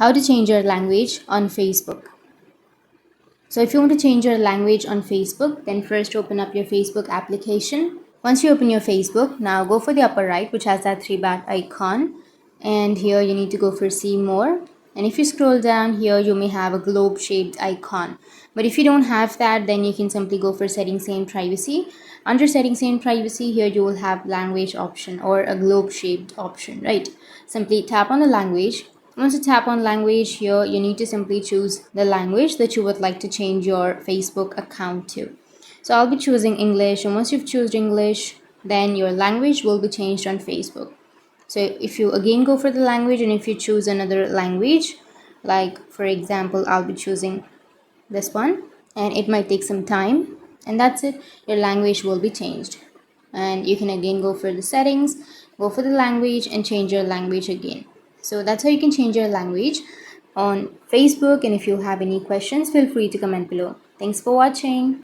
How to change your language on Facebook. So if you want to change your language on Facebook, then first open up your Facebook application. Once you open your Facebook, now go for the upper right, which has that three bat icon. And here you need to go for see more. And if you scroll down here, you may have a globe shaped icon. But if you don't have that, then you can simply go for settings and privacy. Under settings and privacy, here you will have language option or a globe shaped option, right? Simply tap on the language. Once you tap on language here, you need to simply choose the language that you would like to change your Facebook account to. So I'll be choosing English, and once you've chosen English, then your language will be changed on Facebook. So if you again go for the language, and if you choose another language, like for example, I'll be choosing this one, and it might take some time, and that's it, your language will be changed. And you can again go for the settings, go for the language, and change your language again. So that's how you can change your language on Facebook. And if you have any questions, feel free to comment below. Thanks for watching.